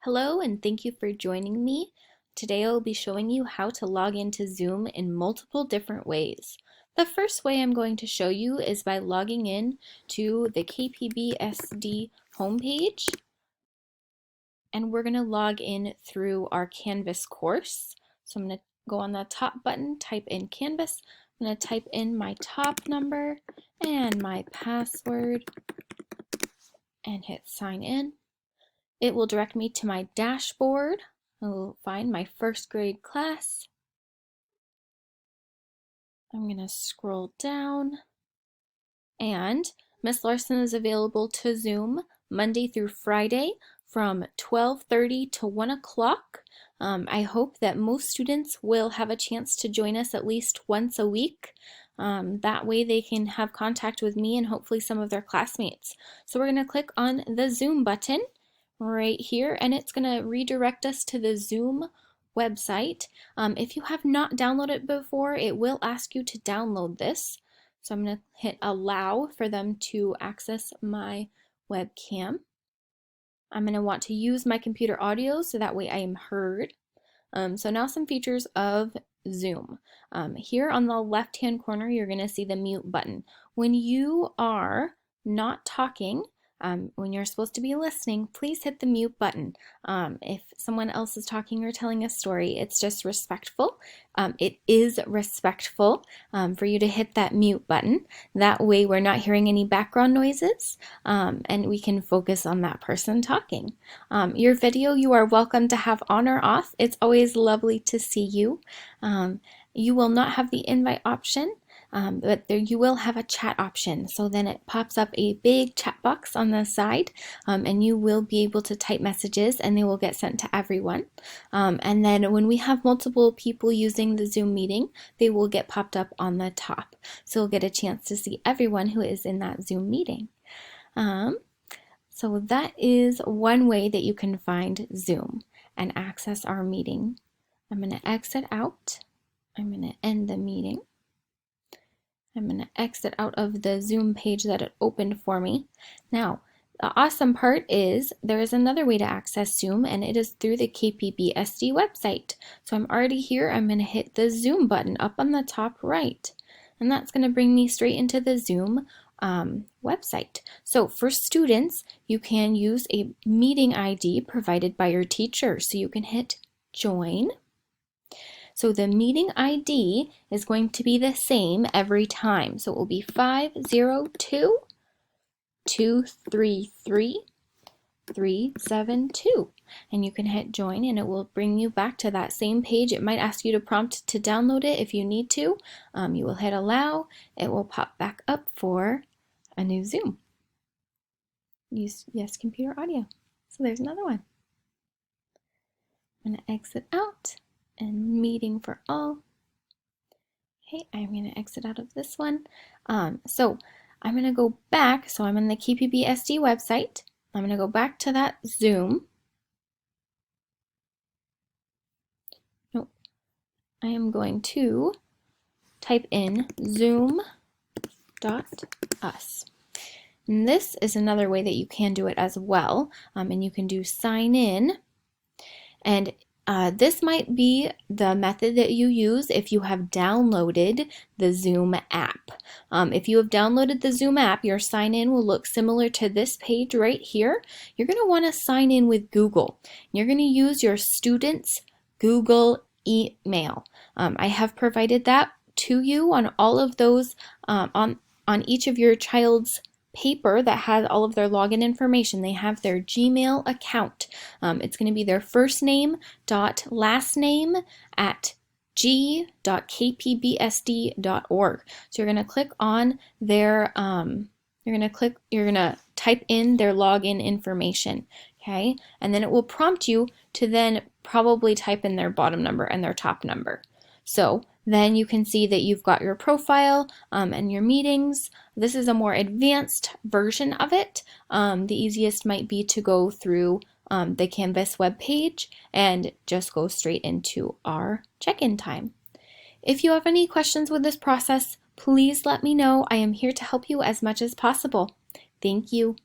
Hello and thank you for joining me. Today I'll be showing you how to log into Zoom in multiple different ways. The first way I'm going to show you is by logging in to the KPBSD homepage, and we're going to log in through our Canvas course. So I'm going to go on the top button, type in Canvas. I'm going to type in my top number and my password and hit sign in. It will direct me to my dashboard. I will find my first grade class. I'm going to scroll down, and Miss Larson is available to Zoom Monday through Friday from 12:30 to 1 o'clock. I hope that most students will have a chance to join us at least once a week. That way they can have contact with me and hopefully some of their classmates. So we're going to click on the Zoom button right here, and it's going to redirect us to the Zoom website. If you have not downloaded it before, it will ask you to download this. So I'm going to hit allow for them to access my webcam. I'm going to want to use my computer audio so that way I am heard. So now some features of Zoom. Here on the left-hand corner, you're going to see the mute button. When you are not talking, when you're supposed to be listening, please hit the mute button. If someone else is talking or telling a story, it's just respectful. It is respectful for you to hit that mute button. That way we're not hearing any background noises, and we can focus on that person talking. Your video you are welcome to have on or off. It's always lovely to see you. You will not have the invite option. But there you will have a chat option. So then it pops up a big chat box on the side, and you will be able to type messages and they will get sent to everyone. And then when we have multiple people using the Zoom meeting, they will get popped up on the top. So you'll get a chance to see everyone who is in that Zoom meeting. So that is one way that you can find Zoom and access our meeting. I'm going to exit out. I'm going to end the meeting. I'm going to exit out of the Zoom page that it opened for me. Now, the awesome part is there is another way to access Zoom, and it is through the KPBSD website. So I'm already here. I'm going to hit the Zoom button up on the top right, and that's going to bring me straight into the Zoom website. So for students, you can use a meeting ID provided by your teacher. So you can hit join. So the meeting ID is going to be the same every time. So it will be 502-233-372. And you can hit join and it will bring you back to that same page. It might ask you to prompt to download it if you need to. You will hit allow. It will pop back up for a new Zoom. Use yes computer audio. So there's another one. I'm going to exit out. And meeting for all. Okay, I'm going to exit out of this one. So I'm going to go back. So I'm in the KPBSD website. I'm going to go back to that Zoom. Nope. I am going to type in zoom.us. And this is another way that you can do it as well. And you can do sign in. And this might be the method that you use if you have downloaded the Zoom app. If you have downloaded the Zoom app, your sign in will look similar to this page right here. You're going to want to sign in with Google. You're going to use your student's Google email. I have provided that to you on all of those, on each of your child's paper that has all of their login information. They have their Gmail account. It's going to be their first name dot last name at g.kpbsd.org. So you're going to click on their you're going to type in their login information, okay? And then it will prompt you to then probably type in their bottom number and their top number. So then you can see that you've got your profile and your meetings. This is a more advanced version of it. The easiest might be to go through the Canvas webpage and just go straight into our check-in time. If you have any questions with this process, please let me know. I am here to help you as much as possible. Thank you.